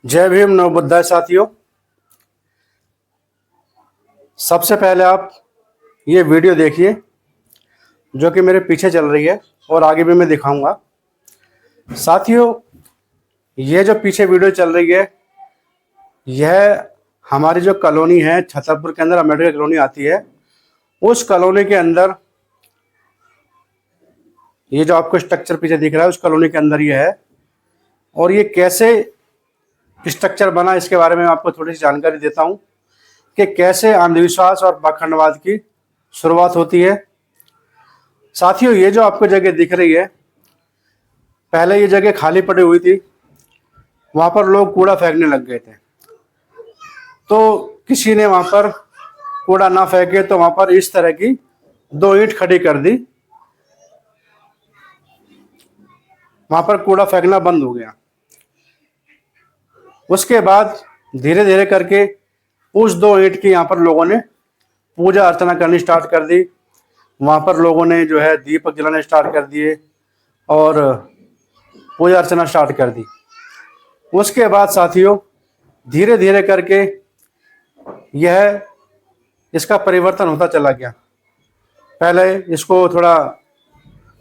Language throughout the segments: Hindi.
जय भीम नवबुद्धाय साथियों। सबसे पहले आप ये वीडियो देखिए जो कि मेरे पीछे चल रही है और आगे भी मैं दिखाऊंगा। साथियों, ये जो पीछे वीडियो चल रही है यह हमारी जो कॉलोनी है छतरपुर के अंदर, अम्बेडकर कॉलोनी आती है। उस कॉलोनी के अंदर ये जो आपको स्ट्रक्चर पीछे दिख रहा है उस कॉलोनी के अंदर ये है। और ये कैसे स्ट्रक्चर बना इसके बारे में आपको थोड़ी सी जानकारी देता हूँ कि कैसे अंधविश्वास और पाखंडवाद की शुरुआत होती है। साथियों, ये जो आपको जगह दिख रही है, पहले ये जगह खाली पड़ी हुई थी, वहाँ पर लोग कूड़ा फेंकने लग गए थे। तो किसी ने वहाँ पर कूड़ा ना फेंके तो वहाँ पर इस तरह की 2 ईंट खड़ी कर दी, वहाँ पर कूड़ा फेंकना बंद हो गया। उसके बाद धीरे धीरे करके उस 2 ईंट की यहाँ पर लोगों ने पूजा अर्चना करनी स्टार्ट कर दी। वहाँ पर लोगों ने जो है दीपक जलाने स्टार्ट कर दिए और पूजा अर्चना स्टार्ट कर दी। उसके बाद साथियों धीरे धीरे करके यह इसका परिवर्तन होता चला गया। पहले इसको थोड़ा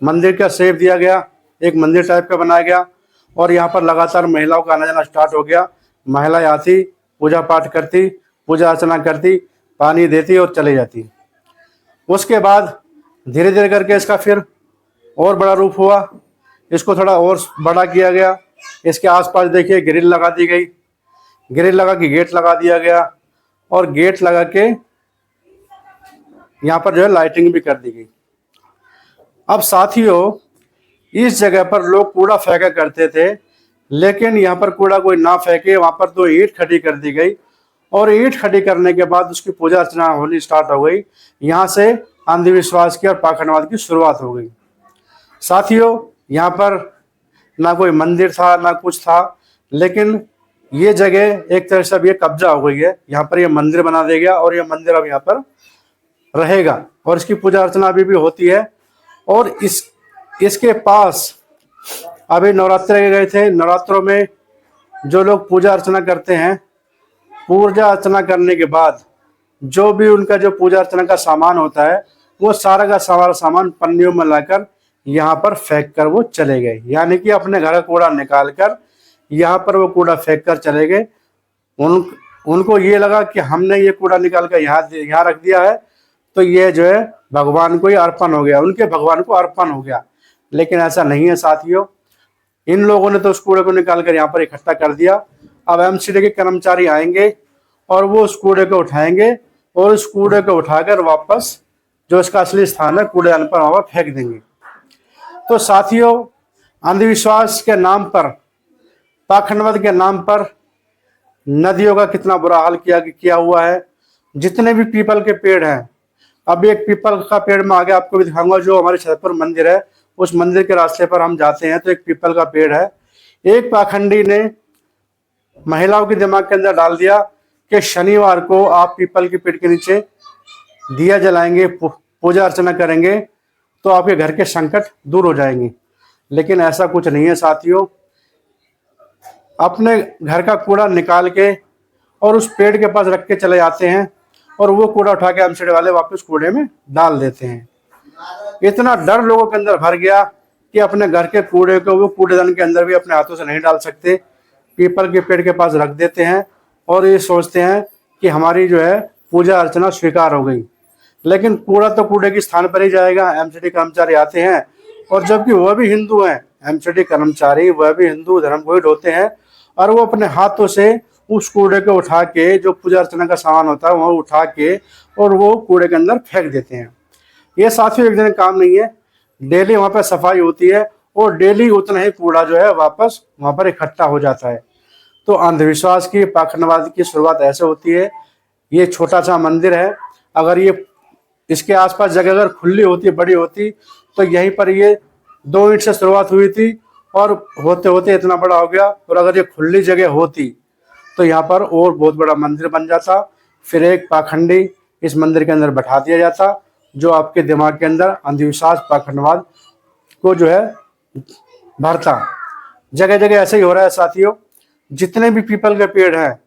मंदिर का शेप दिया गया, एक मंदिर टाइप का बनाया गया और यहाँ पर लगातार महिलाओं का आना जाना स्टार्ट हो गया। महिलाएं आती, पूजा पाठ करती, पूजा अर्चना करती, पानी देती और चली जाती। उसके बाद धीरे धीरे करके इसका फिर और बड़ा रूप हुआ, इसको थोड़ा और बड़ा किया गया। इसके आसपास देखिए ग्रिल लगा दी गई, ग्रिल लगा के गेट लगा दिया गया और गेट लगा के यहाँ पर जो है लाइटिंग भी कर दी गई। अब साथियों, इस जगह पर लोग कूड़ा फेंका करते थे, लेकिन यहाँ पर कूड़ा कोई ना फेंके, वहाँ पर 2 ईंट खड़ी कर दी गई और ईंट खड़ी करने के बाद उसकी पूजा अर्चना होनी स्टार्ट हो गई। यहाँ से अंधविश्वास की और पाखंडवाद की शुरुआत हो गई। साथियों, यहाँ पर ना कोई मंदिर था ना कुछ था, लेकिन ये जगह एक तरह से अब ये कब्जा हो गई है। यहाँ पर ये मंदिर बना दिया गया और ये मंदिर अब यहाँ पर रहेगा और इसकी पूजा अर्चना अभी भी होती है। और इसके पास अभी नवरात्रे गए थे, नवरात्रों में जो लोग पूजा अर्चना करते हैं, पूजा अर्चना करने के बाद जो भी उनका जो पूजा अर्चना का सामान होता है वो सारा का सारा सामान पन्नियों में लाकर यहाँ पर फेंक कर वो चले गए। यानी कि अपने घर का कूड़ा निकाल कर यहाँ पर वो कूड़ा फेंक कर चले गए। उनको ये लगा कि हमने ये कूड़ा निकाल कर यहाँ रख दिया है तो ये जो है भगवान को ही अर्पण हो गया, उनके भगवान को अर्पण हो गया। लेकिन ऐसा नहीं है साथियों, इन लोगों ने तो उस कूड़े को निकाल कर यहाँ पर इकट्ठा कर दिया। अब एमसीडी के कर्मचारी आएंगे और वो उस कूड़े को उठाएंगे और उस कूड़े को उठाकर वापस जो इसका असली स्थान है कूड़ेदान पर वहां फेंक देंगे। तो साथियों, अंधविश्वास के नाम पर, पाखंडवाद के नाम पर नदियों का कितना बुरा हाल किया हुआ है। जितने भी पीपल के पेड़ हैं, अभी एक पीपल का पेड़ में आगे आपको भी दिखाऊंगा, जो हमारे छतरपुर मंदिर है उस मंदिर के रास्ते पर हम जाते हैं तो एक पीपल का पेड़ है। एक पाखंडी ने महिलाओं के दिमाग के अंदर डाल दिया कि शनिवार को आप पीपल के पेड़ के नीचे दिया जलाएंगे, पूजा अर्चना करेंगे तो आपके घर के संकट दूर हो जाएंगे। लेकिन ऐसा कुछ नहीं है साथियों। अपने घर का कूड़ा निकाल के और उस पेड़ के पास रख के चले जाते हैं और वो कूड़ा उठा के एमसीडी वाले वापस कूड़े में डाल देते हैं। इतना डर लोगों के अंदर भर गया कि अपने घर के कूड़े को वो कूड़ेदान के अंदर भी अपने हाथों से नहीं डाल सकते, पीपल के पेड़ के पास रख देते हैं और ये सोचते हैं कि हमारी जो है पूजा अर्चना स्वीकार हो गई। लेकिन कूड़ा तो कूड़े के स्थान पर ही जाएगा। एमसीडी कर्मचारी आते हैं और जबकि वह भी हिंदू हैं, एमसीडी कर्मचारी वह भी हिंदू धर्म को ही ढोते हैं और वो अपने हाथों से उस कूड़े को उठा के, जो पूजा अर्चना का सामान होता है वह उठा के और वो कूड़े के अंदर फेंक देते हैं। ये साथियों एक दिन काम नहीं है, डेली वहाँ पर सफाई होती है और डेली उतना ही कूड़ा जो है वापस वहाँ पर इकट्ठा हो जाता है। तो अंधविश्वास की, पाखंडवाद की शुरुआत ऐसे होती है। ये छोटा सा मंदिर है, अगर ये इसके आसपास जगह अगर खुली होती, बड़ी होती, तो यहीं पर ये 2 ईंट से शुरुआत हुई थी और होते होते इतना बड़ा हो गया। और अगर ये खुली जगह होती तो यहाँ पर और बहुत बड़ा मंदिर बन जाता। फिर एक पाखंडी इस मंदिर के अंदर बैठा दिया जाता जो आपके दिमाग के अंदर अंधविश्वास, पाखंडवाद को जो है भरता। जगह जगह ऐसे ही हो रहा है साथियों। जितने भी पीपल के पेड़ हैं,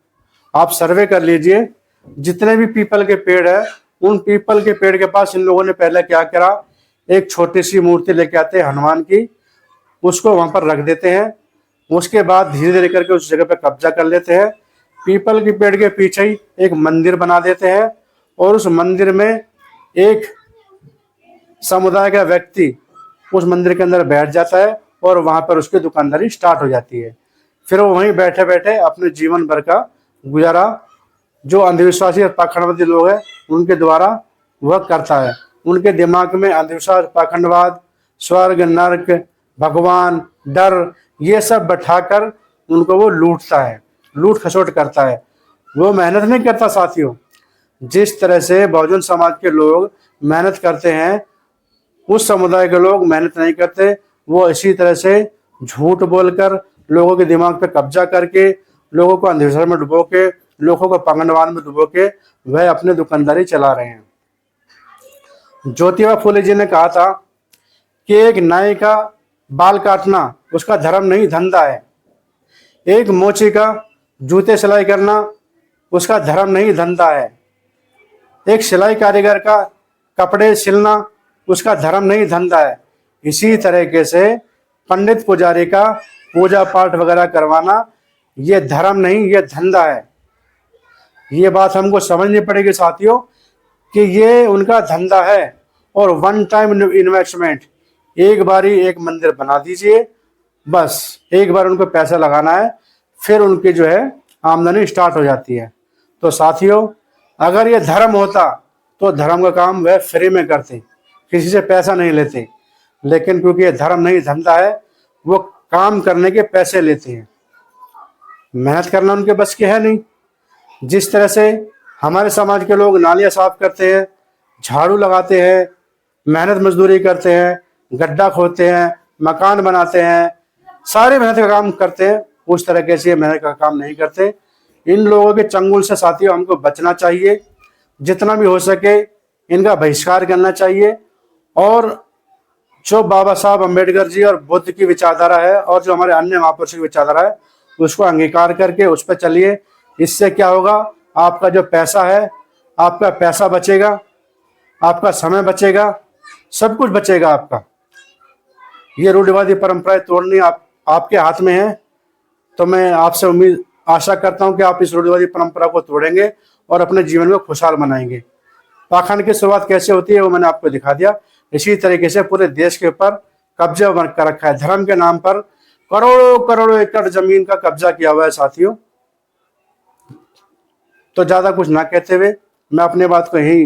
आप सर्वे कर लीजिए, जितने भी पीपल के पेड़ है, उन पीपल के पेड़ के पास इन लोगों ने पहले क्या करा, एक छोटी सी मूर्ति लेके आते हैं हनुमान की, उसको वहां पर रख देते हैं। उसके बाद धीरे धीरे करके उस जगह पे कब्जा कर लेते हैं। पीपल के पेड़ के पीछे ही एक मंदिर बना देते हैं और उस मंदिर में एक समुदाय का व्यक्ति उस मंदिर के अंदर बैठ जाता है और वहां पर उसकी दुकानदारी स्टार्ट हो जाती है। फिर वो वहीं बैठे बैठे अपने जीवन भर का गुजारा जो अंधविश्वासी और पाखंडवादी लोग हैं उनके द्वारा वह करता है। उनके दिमाग में अंधविश्वास, पाखंडवाद, स्वर्ग, नरक, भगवान, डर, ये सब बैठाकर उनको वो लूटता है, लूट खसोट करता है। वो मेहनत नहीं करता साथियों। जिस तरह से बहुजन समाज के लोग मेहनत करते हैं, उस समुदाय के लोग मेहनत नहीं करते। वो इसी तरह से झूठ बोलकर, लोगों के दिमाग पर कब्जा करके, लोगों को अंधविश्वास में डुबो के, लोगों को पाखंडवाद में डुबो के वह अपने दुकानदारी चला रहे हैं। ज्योतिबा फुले जी ने कहा था कि एक नाई का बाल काटना उसका धर्म नहीं, धंधा है। एक मोची का जूते सिलाई करना उसका धर्म नहीं, धंधा है। एक सिलाई कारीगर का कपड़े सिलना उसका धर्म नहीं, धंधा है। इसी तरीके से पंडित पुजारी का पूजा पाठ वगैरह करवाना ये धर्म नहीं, ये धंधा है। ये बात हमको समझनी पड़ेगी साथियों कि ये उनका धंधा है और वन टाइम इन्वेस्टमेंट। एक बारी एक मंदिर बना दीजिए, बस एक बार उनको पैसा लगाना है, फिर उनकी जो है आमदनी स्टार्ट हो जाती है। तो साथियों, अगर ये धर्म होता तो धर्म का काम वह फ्री में करते, किसी से पैसा नहीं लेते। लेकिन क्योंकि ये धर्म नहीं, धंधा है, वो काम करने के पैसे लेते हैं। मेहनत करना उनके बस की है नहीं। जिस तरह से हमारे समाज के लोग नालियाँ साफ करते हैं, झाड़ू लगाते हैं, मेहनत मजदूरी करते हैं, गड्ढा खोदते हैं, मकान बनाते हैं, सारे मेहनत का काम करते हैं, उस तरीके से मेहनत का काम नहीं करते। इन लोगों के चंगुल से साथियों हमको बचना चाहिए। जितना भी हो सके इनका बहिष्कार करना चाहिए। और जो बाबा साहब अम्बेडकर जी और बुद्ध की विचारधारा है और जो हमारे अन्य महापुरुषों की विचारधारा है, उसको अंगीकार करके उस पर चलिए। इससे क्या होगा, आपका जो पैसा है, आपका पैसा बचेगा, आपका समय बचेगा, सब कुछ बचेगा आपका। ये रूढ़िवादी परंपराएं तोड़नी आपके हाथ में है। तो मैं आपसे आशा करता हूं कि आप इस रूढ़िवादी परंपरा को तोड़ेंगे और अपने जीवन में खुशहाल बनाएंगे। पाखंड की शुरुआत कैसे होती है वो मैंने आपको दिखा दिया। इसी तरीके से पूरे देश के ऊपर कब्जा कर रखा है। धर्म के नाम पर करोड़ों करोड़ों एकड़ जमीन का कब्जा किया हुआ है साथियों। तो ज्यादा कुछ ना कहते हुए मैं अपनी बात को यही